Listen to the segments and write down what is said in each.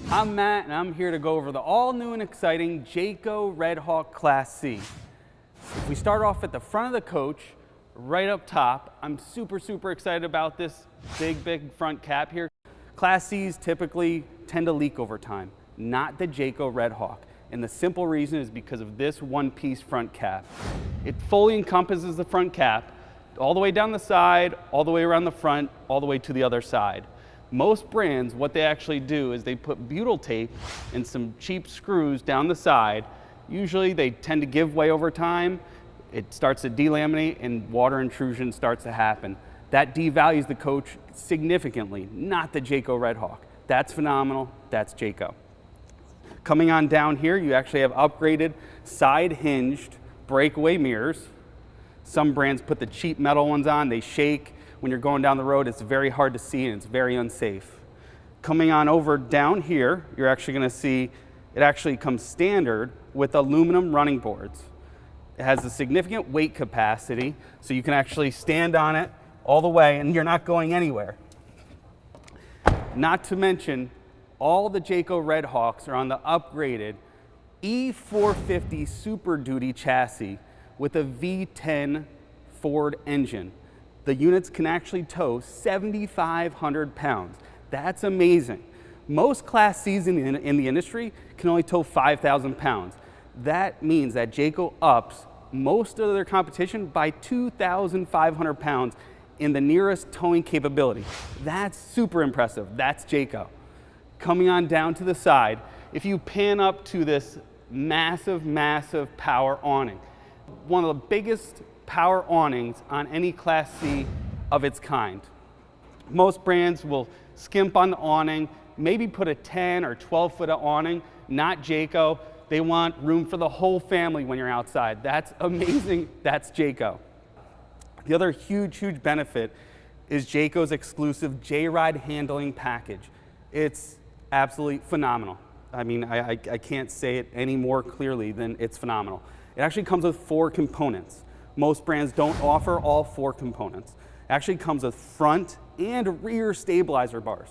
I'm Matt, and I'm here to go over the all-new and exciting Jayco Redhawk Class C. If we start off at the front of the coach, right up top, I'm super excited about this big front cap here. Class Cs typically tend to leak over time, not the Jayco Redhawk. And the simple reason is because of this one-piece front cap. It fully encompasses the front cap, all the way down the side, all the way around the front, all the way to the other side. Most brands, what they actually do is they put butyl tape and some cheap screws down the side. Usually they tend to give way over time. It starts to delaminate and water intrusion starts to happen. That devalues the coach significantly, not the Jayco Redhawk. That's phenomenal, that's Jayco. Coming on down here, you actually have upgraded side hinged breakaway mirrors. Some brands put the cheap metal ones on, they shake. When you're going down the road, it's very hard to see and it's very unsafe. Coming on over down here, you're actually gonna see it actually comes standard with aluminum running boards. It has a significant weight capacity, so you can actually stand on it all the way and you're not going anywhere. Not to mention, all the Jayco Redhawks are on the upgraded E450 Super Duty chassis with a V10 Ford engine. The units can actually tow 7,500 pounds. That's amazing. Most Class Cs in the industry can only tow 5,000 pounds. That means that Jayco ups most of their competition by 2,500 pounds in the nearest towing capability. That's super impressive. That's Jayco. Coming on down to the side, if you pan up to this massive power awning, one of the biggest power awnings on any Class C of its kind. Most brands will skimp on the awning, maybe put a 10 or 12-foot awning, not Jayco. They want room for the whole family when you're outside. That's amazing, that's Jayco. The other huge benefit is Jayco's exclusive J-Ride handling package. It's absolutely phenomenal. I mean, I can't say it any more clearly than it's phenomenal. It actually comes with 4 components. Most brands don't offer all 4 components. It actually comes with front and rear stabilizer bars.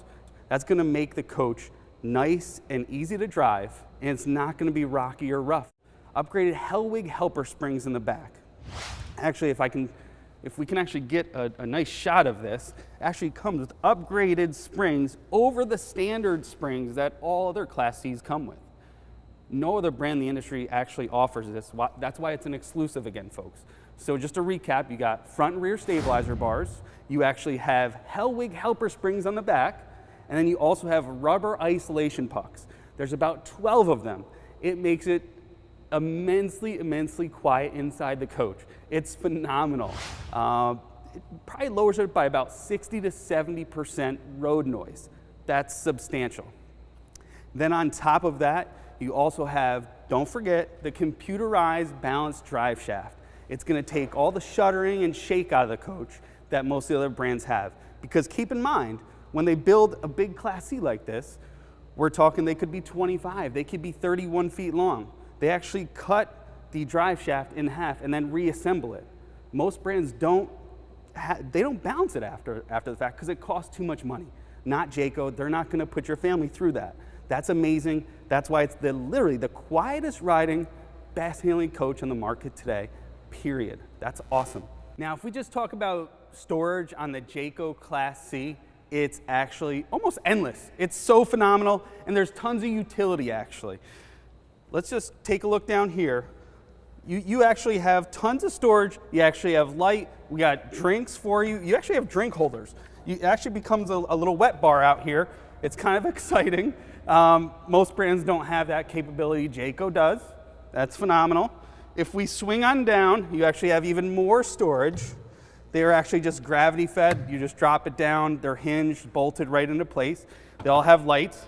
That's gonna make the coach nice and easy to drive, and it's not gonna be rocky or rough. Upgraded Hellwig helper springs in the back. Actually, if we can actually get a nice shot of this, it actually comes with upgraded springs over the standard springs that all other Class Cs come with. No other brand in the industry actually offers this. That's why it's an exclusive again, folks. So just to recap, you got front and rear stabilizer bars, you actually have Hellwig helper springs on the back, and then you also have rubber isolation pucks. There's about 12 of them. It makes it immensely quiet inside the coach. It's phenomenal. It probably lowers it by about 60 to 70% road noise. That's substantial. Then on top of that, you also have, don't forget, the computerized balanced drive shaft. It's gonna take all the shuddering and shake out of the coach that most of the other brands have. Because keep in mind, when they build a big Class C like this, we're talking they could be 25, they could be 31 feet long. They actually cut the drive shaft in half and then reassemble it. Most brands don't balance it after the fact because it costs too much money. Not Jayco, they're not gonna put your family through that. That's amazing. That's why it's literally the quietest riding, best handling coach on the market today, period. That's awesome. Now, if we just talk about storage on the Jayco Class C, it's actually almost endless. It's so phenomenal, and there's tons of utility actually. Let's just take a look down here. You actually have tons of storage. You actually have light. We got drinks for you. You actually have drink holders. It actually becomes a little wet bar out here. It's kind of exciting. Most brands don't have that capability. Jayco does. That's phenomenal. If we swing on down, you actually have even more storage. They are actually just gravity fed. You just drop it down. They're hinged, bolted right into place. They all have lights.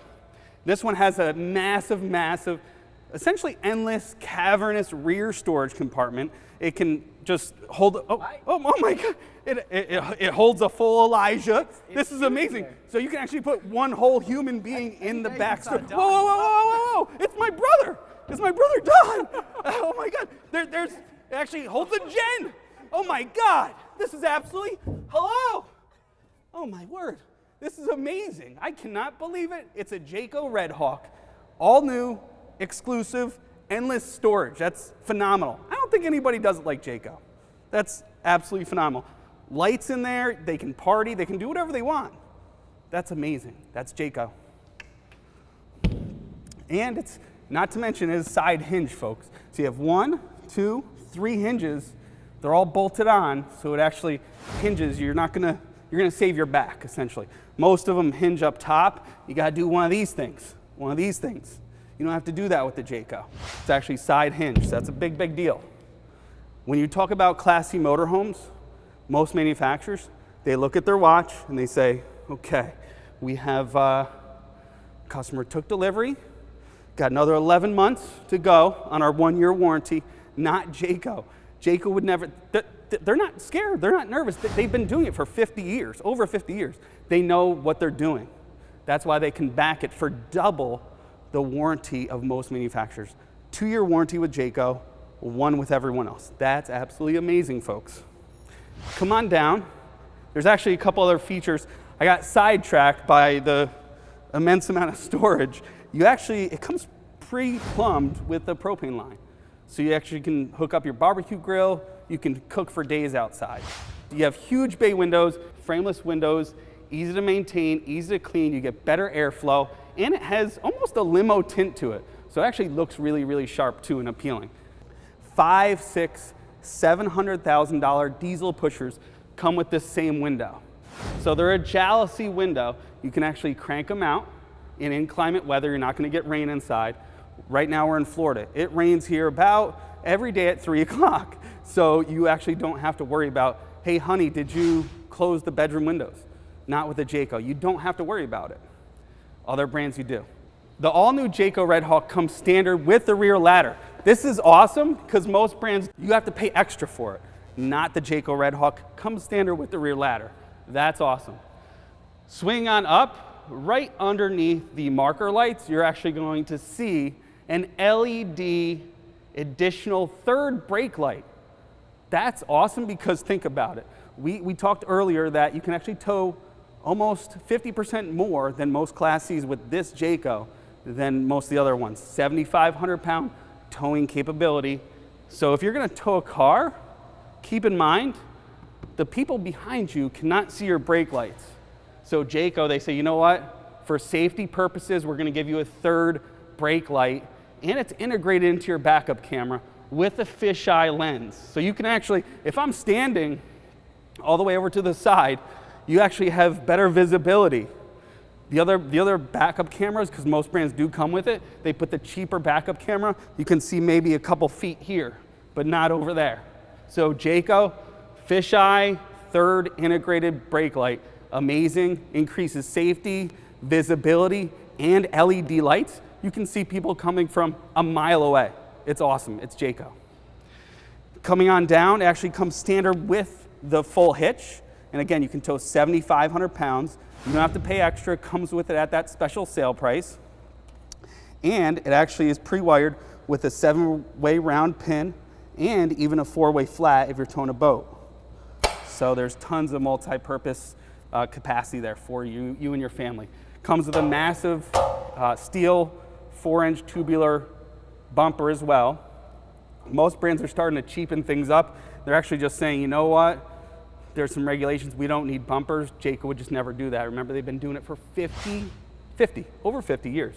This one has a massive, essentially endless, cavernous rear storage compartment. It can just hold, oh my God. It holds a full Elijah. This is amazing. So you can actually put one whole human being in the back storage. Whoa, it's my brother. It's my brother Don. Oh my God. There's, it actually holds a gen. Oh my God. This is absolutely, hello. Oh my word. This is amazing. I cannot believe it. It's a Jayco Redhawk, all new, exclusive, endless storage. That's phenomenal. I don't think anybody does it like Jayco. That's absolutely phenomenal. Lights in there, they can party, they can do whatever they want. That's amazing. That's Jayco. And it's, not to mention, it's side hinge, folks. So you have 1, 2, 3 hinges. They're all bolted on, so it actually hinges. You're gonna save your back, essentially. Most of them hinge up top. You gotta do one of these things. One of these things. You don't have to do that with the Jayco. It's actually side hinge. So that's a big, big deal. When you talk about Class C motorhomes, most manufacturers, they look at their watch and they say, okay, we have customer took delivery, got another 11 months to go on our 1-year warranty. Not Jayco. Jayco would never, they're not scared, they're not nervous. They've been doing it for 50 years, over 50 years. They know what they're doing. That's why they can back it for double the warranty of most manufacturers. 2-year warranty with Jayco, 1 with everyone else. That's absolutely amazing, folks. Come on down. There's actually a couple other features. I got sidetracked by the immense amount of storage. It comes pre-plumbed with the propane line. So you actually can hook up your barbecue grill. You can cook for days outside. You have huge bay windows, frameless windows, easy to maintain, easy to clean. You get better airflow, and it has almost a limo tint to it. So it actually looks really, really sharp too and appealing. 5, 6, $700,000 diesel pushers come with this same window. So they're a jealousy window. You can actually crank them out in inclement weather. You're not going to get rain inside. Right now we're in Florida. It rains here about every day at 3 o'clock. So you actually don't have to worry about, hey honey, did you close the bedroom windows? Not with the Jayco. You don't have to worry about it. Other brands you do. The all-new Jayco Redhawk comes standard with the rear ladder. This is awesome because most brands, you have to pay extra for it. Not the Jayco Redhawk. Comes standard with the rear ladder. That's awesome. Swing on up, right underneath the marker lights, you're actually going to see an LED additional third brake light. That's awesome because think about it. We talked earlier that you can actually tow almost 50% more than most Class Cs with this Jayco than most of the other ones. 7,500-pound towing capability. So if you're going to tow a car, keep in mind the people behind you cannot see your brake lights. So Jayco, they say, you know what? For safety purposes, we're going to give you a third brake light, and it's integrated into your backup camera with a fisheye lens. So you can actually, if I'm standing all the way over to the side, you actually have better visibility. The other backup cameras, because most brands do come with it, they put the cheaper backup camera. You can see maybe a couple feet here, but not over there. So Jayco, fisheye, third integrated brake light. Amazing, increases safety, visibility, and LED lights. You can see people coming from a mile away. It's awesome, it's Jayco. Coming on down, it actually comes standard with the full hitch. And again, you can tow 7,500 pounds. You don't have to pay extra, it comes with it at that special sale price. And it actually is pre-wired with a 7-way round pin and even a 4-way flat if you're towing a boat. So there's tons of multi-purpose capacity there for you and your family. Comes with a massive steel 4-inch tubular bumper as well. Most brands are starting to cheapen things up. They're actually just saying, you know what? There's some regulations, we don't need bumpers. Jayco would just never do that. Remember, they've been doing it for over 50 years.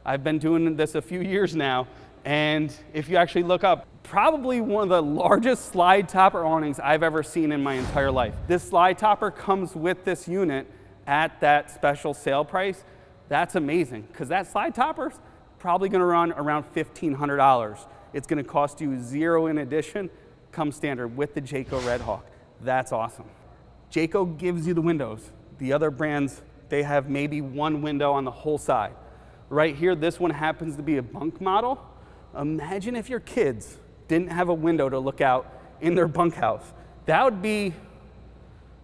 I've been doing this a few years now, and if you actually look up, probably one of the largest slide topper awnings I've ever seen in my entire life. This slide topper comes with this unit at that special sale price. That's amazing, because that slide topper's probably gonna run around $1,500. It's gonna cost you $0 in addition, come standard with the Jayco Redhawk. That's awesome. Jayco gives you the windows. The other brands, they have maybe one window on the whole side. Right here, this one happens to be a bunk model. Imagine if your kids didn't have a window to look out in their bunkhouse. That would be,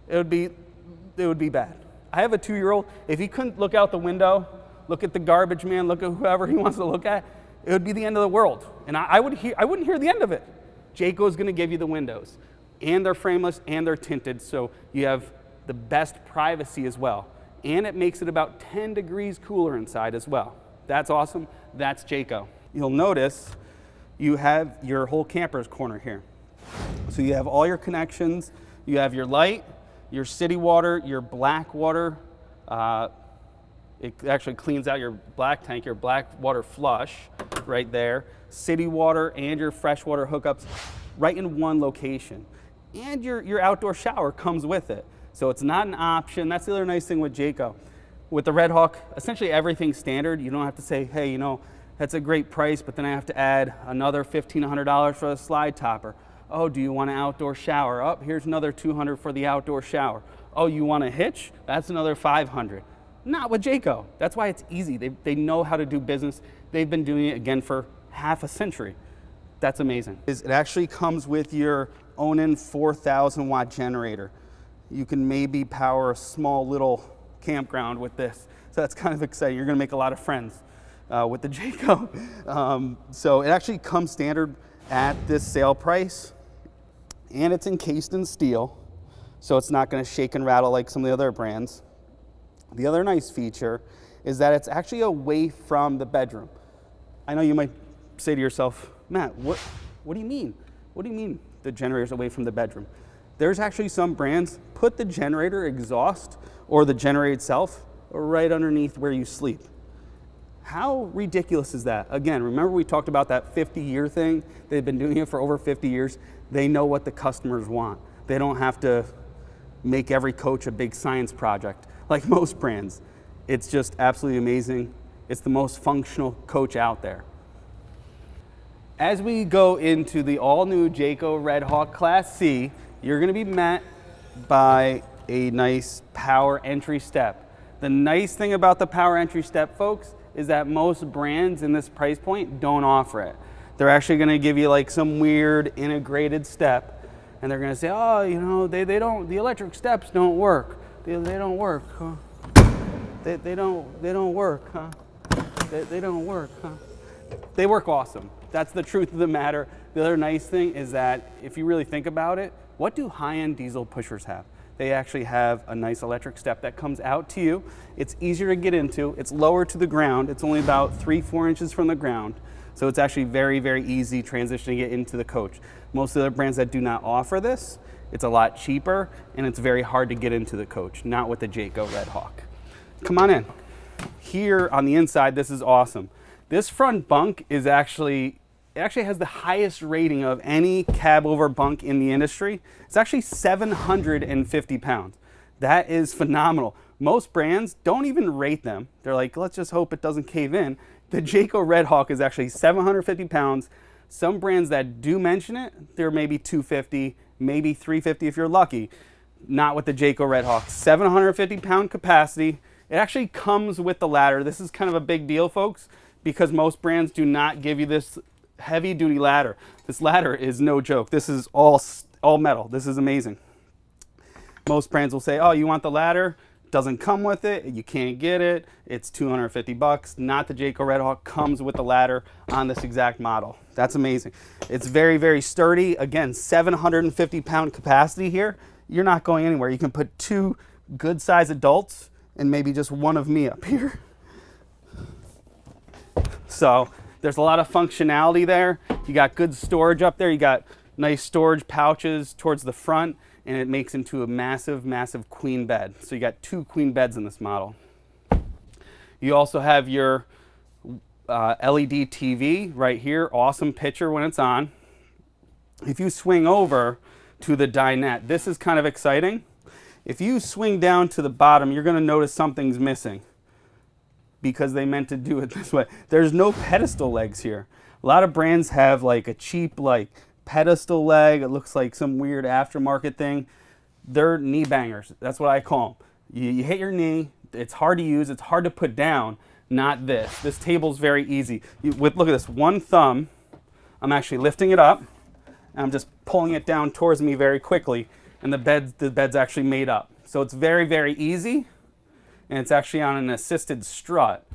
it would be bad. I have a 2-year-old. If he couldn't look out the window, look at the garbage man, look at whoever he wants to look at, it would be the end of the world. And I wouldn't hear the end of it. Jayco's gonna give you the windows. And they're frameless and they're tinted, so you have the best privacy as well. and it makes it about 10 degrees cooler inside as well. That's awesome. That's Jayco. You'll notice you have your whole camper's corner here. So you have all your connections. You have your light, your city water, your black water. It actually cleans out your black tank, your black water flush right there. City water and your freshwater hookups right in one location. And your outdoor shower comes with it. So it's not an option. That's the other nice thing with Jayco. With the Redhawk, essentially everything's standard. You don't have to say, hey, you know, that's a great price, but then I have to add another $1,500 for a slide topper. Oh, do you want an outdoor shower? Oh, here's another $200 for the outdoor shower. Oh, you want a hitch? That's another $500. Not with Jayco. That's why it's easy. They know how to do business. They've been doing it again for half a century. That's amazing. It actually comes with your Onan 4,000 watt generator. You can maybe power a small little campground with this. So that's kind of exciting. You're gonna make a lot of friends with the Jayco. So it actually comes standard at this sale price, and it's encased in steel, so it's not gonna shake and rattle like some of the other brands. The other nice feature is that it's actually away from the bedroom. I know you might say to yourself, Matt, what do you mean? What do you mean the generator's away from the bedroom? There's actually some brands put the generator exhaust or the generator itself right underneath where you sleep. How ridiculous is that? Again, remember we talked about that 50-year thing? They've been doing it for over 50 years. They know what the customers want. They don't have to make every coach a big science project like most brands. It's just absolutely amazing. It's the most functional coach out there. As we go into the all-new Jayco Redhawk Class C, you're gonna be met by a nice power entry step. The nice thing about the power entry step, folks, is that most brands in this price point don't offer it. They're actually gonna give you like some weird integrated step, and they're gonna say, oh, you know, the electric steps don't work. They don't work, huh? They don't work, huh? They don't work, huh? They work awesome. That's the truth of the matter. The other nice thing is that if you really think about it, what do high-end diesel pushers have? They actually have a nice electric step that comes out to you. It's easier to get into. It's lower to the ground. It's only about 3-4 inches from the ground. So it's actually very, very easy transitioning it into the coach. Most of the brands that do not offer this, it's a lot cheaper and it's very hard to get into the coach, not with the Jayco Redhawk. Come on in. Here on the inside, this is awesome. This front bunk is actually has the highest rating of any cab over bunk in the industry. It's actually 750 pounds. That is phenomenal. Most brands don't even rate them. They're like, let's just hope it doesn't cave in. The Jayco Redhawk is actually 750 pounds. Some brands that do mention it, they're maybe 250, maybe 350 if you're lucky. Not with the Jayco Redhawk. 750 pound capacity. It actually comes with the ladder. This is kind of a big deal, folks, because most brands do not give you this heavy duty ladder. This ladder is no joke. This is all metal. This is amazing. Most brands will say, oh, you want the ladder? Doesn't come with it. You can't get it. It's 250 bucks. Not the Jayco Redhawk. Comes with the ladder on this exact model. That's amazing. It's very, very sturdy. Again, 750 pound capacity here. You're not going anywhere. You can put 2 good sized adults and maybe just one of me up here. So there's a lot of functionality there. You got good storage up there. You got nice storage pouches towards the front, and it makes into a massive, massive queen bed. So you got 2 queen beds in this model. You also have your LED TV right here. Awesome picture when it's on. If you swing over to the dinette, this is kind of exciting. If you swing down to the bottom, you're gonna notice something's missing, because they meant to do it this way. There's no pedestal legs here. A lot of brands have like a cheap like pedestal leg. It looks like some weird aftermarket thing. They're knee bangers. That's what I call them. You hit your knee. It's hard to use. It's hard to put down. Not this. This table's very easy. Look at this. One thumb, I'm actually lifting it up, and I'm just pulling it down towards me very quickly, and the bed's actually made up. So it's very, very easy. And it's actually on an assisted strut.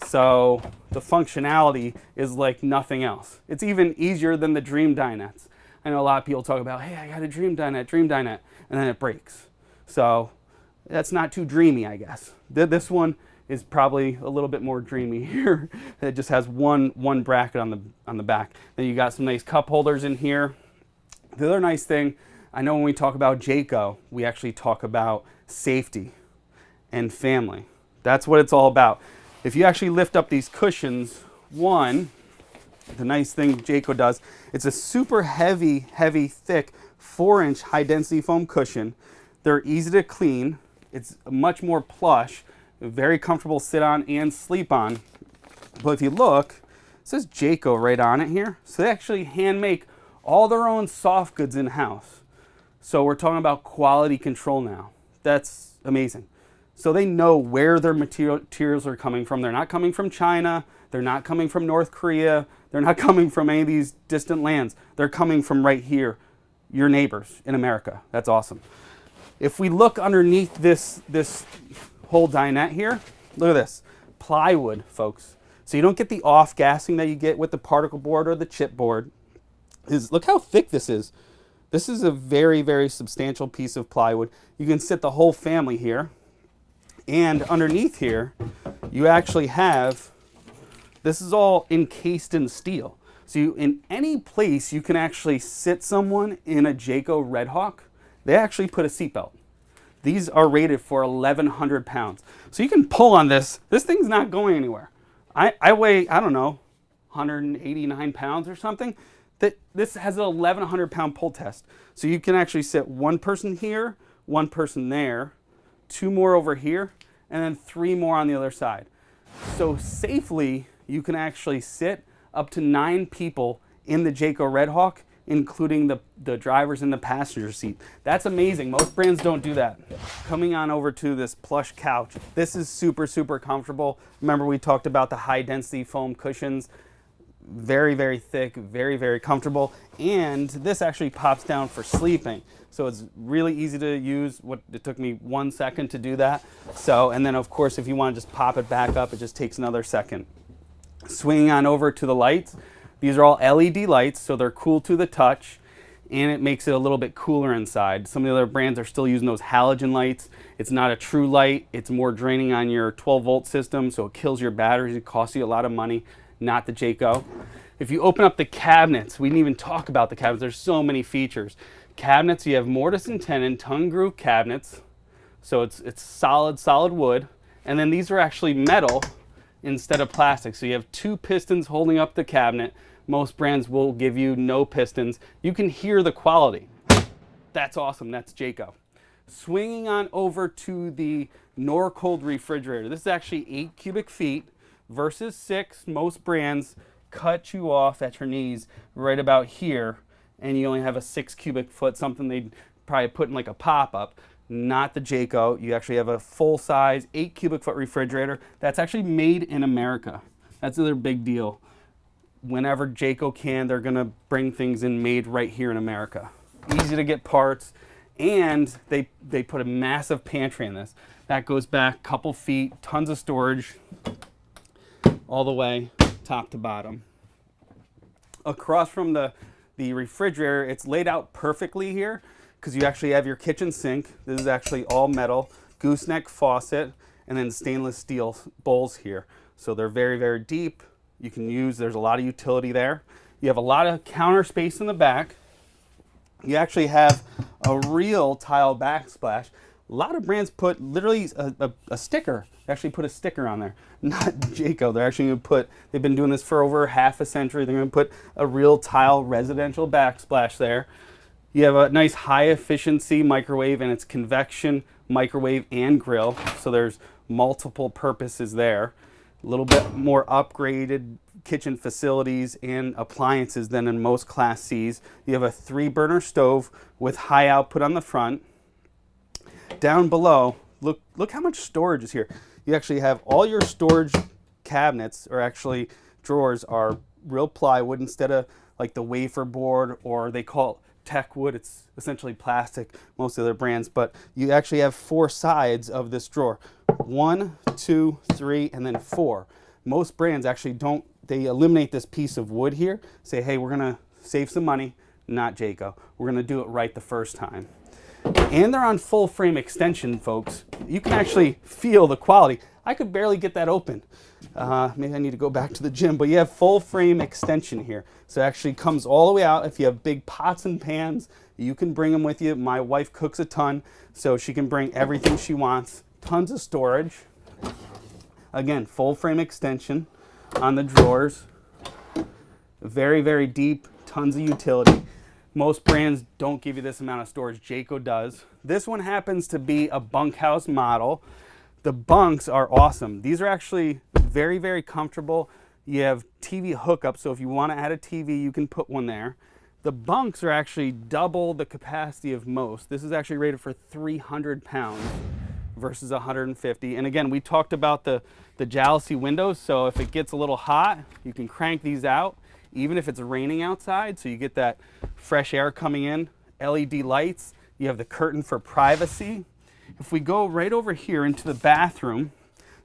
So the functionality is like nothing else. It's even easier than the Dream Dinettes. I know a lot of people talk about, hey, I got a Dream Dinette, and then it breaks. So That's not too dreamy, I guess. This one is probably a little bit more dreamy here. It just has one bracket on the back. Then you got some nice cup holders in here. The other nice thing, I know when we talk about Jayco, we actually talk about safety and family. That's what it's all about. If you actually lift up these cushions, one, the nice thing Jayco does, it's a super heavy, thick 4-inch high density foam cushion. They're easy to clean. It's much more plush, very comfortable to sit on and sleep on. But if you look, it says Jayco right on it here. So they actually hand make all their own soft goods in-house. So we're talking about quality control now. That's amazing. So they know where their materials are coming from. They're not coming from China. They're not coming from North Korea. They're not coming from any of these distant lands. They're coming from right here, your neighbors in America. That's awesome. If we look underneath this whole dinette here, look at this. Plywood, folks. So you don't get the off-gassing that you get with the particle board or the chipboard. Look how thick this is. This is a very, very substantial piece of plywood. You can sit the whole family here. And underneath here, you actually have, this is all encased in steel. So in any place you can actually sit someone in a Jayco Redhawk, they actually put a seatbelt. These are rated for 1,100 pounds. So you can pull on this. This thing's not going anywhere. I weigh, I don't know, 189 pounds or something. This has an 1,100 pound pull test. So you can actually sit one person here, one person there, two more over here, and then three more on the other side. So safely, you can actually sit up to 9 people in the Jayco Redhawk, including the drivers in the passenger seat. That's amazing. Most brands don't do that. Coming on over to this plush couch. This is super, super comfortable. Remember we talked about the high density foam cushions. Very, very thick, very, very comfortable. And this actually pops down for sleeping. So it's really easy to use. It took me 1 second to do that. So, and then of course, if you want to just pop it back up, it just takes another second. Swinging on over to the lights. These are all LED lights, so they're cool to the touch, and it makes it a little bit cooler inside. Some of the other brands are still using those halogen lights. It's not a true light. It's more draining on your 12-volt system, so it kills your batteries. It costs you a lot of money, not the Jayco. If you open up the cabinets, we didn't even talk about the cabinets. There's so many features. Cabinets, you have mortise and tenon, tongue groove cabinets, so it's solid wood, and then these are actually metal instead of plastic. So you have 2 pistons holding up the cabinet. Most brands will give you no pistons. You can hear the quality. That's awesome. That's Jayco. Swinging on over to the Norcold refrigerator. This is actually 8 cubic feet versus 6. Most brands cut you off at your knees right about here, and you only have a 6 cubic foot, something they'd probably put in like a pop-up. Not the Jayco. You actually have a full-size 8 cubic foot refrigerator that's actually made in America. That's another big deal. Whenever Jayco can, they're going to bring things in made right here in America. Easy to get parts, and they put a massive pantry in this. That goes back a couple feet, tons of storage, all the way top to bottom. Across from the refrigerator, it's laid out perfectly here because you actually have your kitchen sink. This is actually all metal, gooseneck faucet, and then stainless steel bowls here. So they're very, very deep. You can use, there's a lot of utility there. You have a lot of counter space in the back. You actually have a real tile backsplash. A lot of brands put literally a sticker. They actually put a sticker on there. Not Jayco. They're actually going to put, they've been doing this for over half a century. They're going to put a real tile residential backsplash there. You have a nice high efficiency microwave, and it's convection, microwave, and grill. So there's multiple purposes there. A little bit more upgraded kitchen facilities and appliances than in most Class Cs. You have a 3-burner stove with high output on the front. Down below, look how much storage is here. You actually have all your storage cabinets, or actually drawers, are real plywood instead of like the wafer board, or they call it tech wood. It's essentially plastic, most of their brands, but you actually have 4 sides of this drawer. 1, 2, 3, and then 4. Most brands actually don't, they eliminate this piece of wood here, say, hey, we're gonna save some money. Not Jayco. We're gonna do it right the first time. And they're on full frame extension, folks. you can actually feel the quality. I could barely get that open. Maybe I need to go back to the gym, but you have full frame extension here. So it actually comes all the way out. If you have big pots and pans, you can bring them with you. My wife cooks a ton, so she can bring everything she wants. Tons of storage. Again, full frame extension on the drawers. Very, very deep, tons of utility. Most brands don't give you this amount of storage. Jayco does. This one happens to be a bunkhouse model. The bunks are awesome. These are actually very, very comfortable. You have TV hookup, so if you want to add a TV, you can put one there. The bunks are actually double the capacity of most. This is actually rated for 300 pounds versus 150. And again, we talked about the jalousie windows, so if it gets a little hot, you can crank these out, even if it's raining outside, so you get that fresh air coming in. LED lights, you have the curtain for privacy. If we go right over here into the bathroom,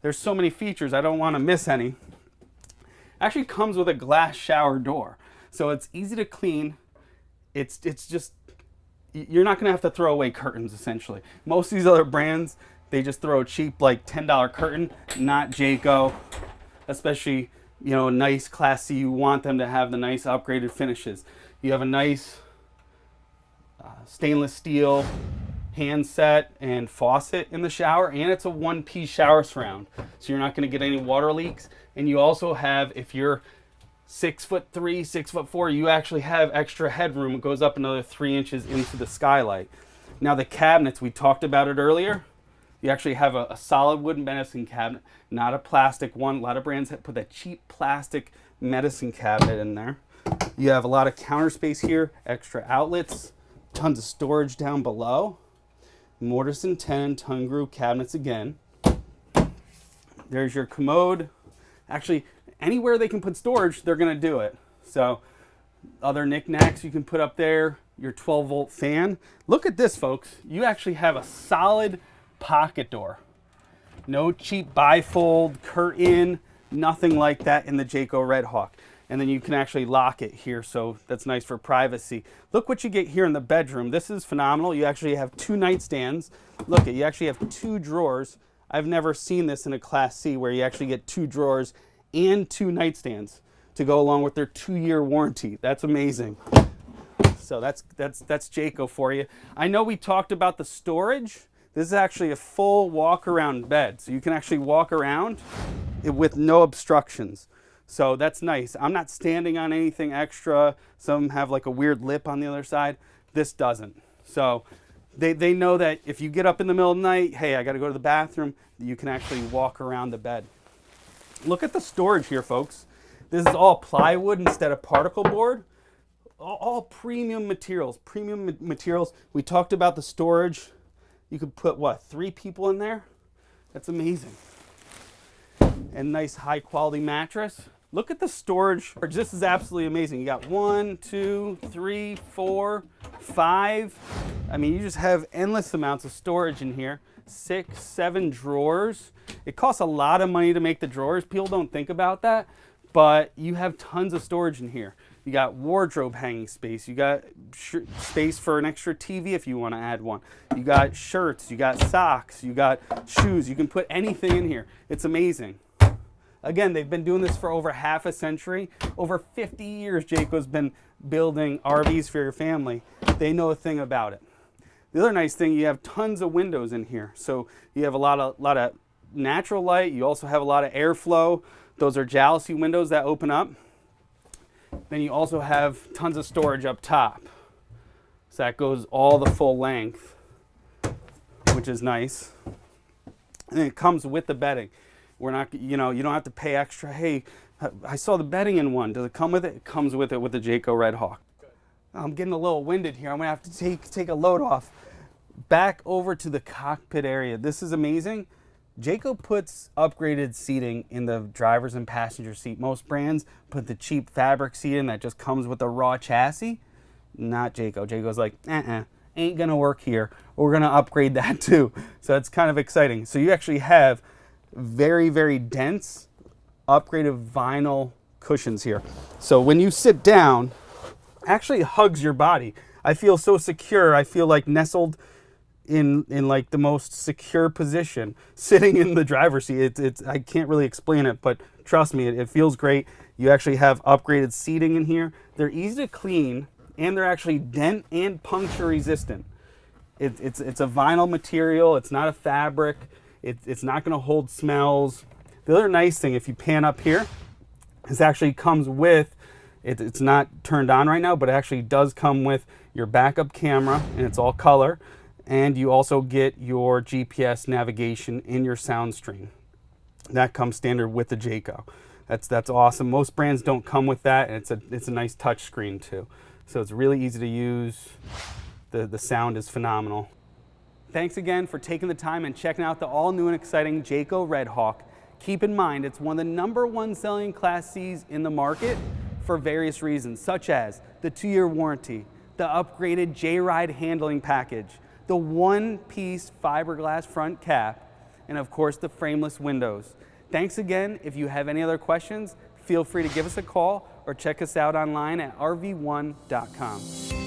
there's so many features, I don't want to miss any. Actually comes with a glass shower door, so it's easy to clean. It's just, you're not going to have to throw away curtains essentially. Most of these other brands, they just throw a cheap like $10 curtain. Not Jayco, especially, you know, nice Class C. You want them to have the nice upgraded finishes. You have a nice stainless steel handset and faucet in the shower, and it's a one-piece shower surround, so you're not going to get any water leaks. And you also have, if you're 6'3", 6'4", you actually have extra headroom. It goes up another 3 inches into the skylight. Now the cabinets, we talked about it earlier. You actually have a solid wooden medicine cabinet, not a plastic one. A lot of brands put that cheap plastic medicine cabinet in there. You have a lot of counter space here, extra outlets, tons of storage down below. Mortise and tenon tongue groove cabinets again. There's your commode. Actually, anywhere they can put storage, they're going to do it. So other knickknacks you can put up there, your 12-volt fan. Look at this, folks. You actually have a solid pocket door. No cheap bifold, curtain, nothing like that in the Jayco Redhawk. And then you can actually lock it here, so that's nice for privacy. Look what you get here in the bedroom. This is phenomenal. You actually have 2 nightstands. Look, you actually have 2 drawers. I've never seen this in a Class C where you actually get 2 drawers and 2 nightstands to go along with their 2-year warranty. That's amazing. So that's Jayco for you. I know we talked about the storage. This is actually a full walk-around bed, so you can actually walk around with no obstructions. So that's nice. I'm not standing on anything extra. Some have like a weird lip on the other side. This doesn't. So they know that if you get up in the middle of the night, hey, I got to go to the bathroom, you can actually walk around the bed. Look at the storage here, folks. This is all plywood instead of particle board. All premium materials. Premium materials. We talked about the storage. You could put, what, 3 people in there? That's amazing. And nice high quality mattress. Look at the storage. This is absolutely amazing. You got 1, 2, 3, 4, 5. I mean, you just have endless amounts of storage in here. 6, 7 drawers. It costs a lot of money to make the drawers. People don't think about that, but you have tons of storage in here. You got wardrobe hanging space. You got space for an extra TV if you want to add one. You got shirts. You got socks. You got shoes. You can put anything in here. It's amazing. Again, they've been doing this for over half a century. Over 50 years, Jayco's been building RVs for your family. They know a thing about it. The other nice thing, you have tons of windows in here. So you have a lot of natural light. You also have a lot of airflow. Those are jalousie windows that open up. Then you also have tons of storage up top. So that goes all the full length, which is nice. And it comes with the bedding. We're not, you know, you don't have to pay extra. Hey, I saw the bedding in one. Does it come with it? It comes with it with the Jayco Redhawk. I'm getting a little winded here. I'm gonna have to take a load off. Back over to the cockpit area. This is amazing. Jayco puts upgraded seating in the driver's and passenger seat. Most brands put the cheap fabric seat in that just comes with a raw chassis. Not Jayco. Jayco's like, ain't gonna work here. We're gonna upgrade that too. So it's kind of exciting. So you actually have very, very dense upgraded vinyl cushions here. So when you sit down, actually hugs your body. I feel so secure. I feel like nestled in like the most secure position, sitting in the driver's seat. I can't really explain it, but trust me, it feels great. You actually have upgraded seating in here. They're easy to clean, and they're actually dent and puncture resistant. It's a vinyl material. It's not a fabric. It's not going to hold smells. The other nice thing, if you pan up here, this actually comes with, it's not turned on right now, but it actually does come with your backup camera, and it's all color. And you also get your GPS navigation in your sound stream. That comes standard with the Jayco. That's awesome. Most brands don't come with that, and it's a nice touch screen too. So it's really easy to use. The sound is phenomenal. Thanks again for taking the time and checking out the all new and exciting Jayco Redhawk. Keep in mind, it's one of the #1 selling Class Cs in the market for various reasons, such as the 2-year warranty, the upgraded J-Ride handling package, the one-piece fiberglass front cap, and of course the frameless windows. Thanks again. If you have any other questions, feel free to give us a call or check us out online at rv1.com.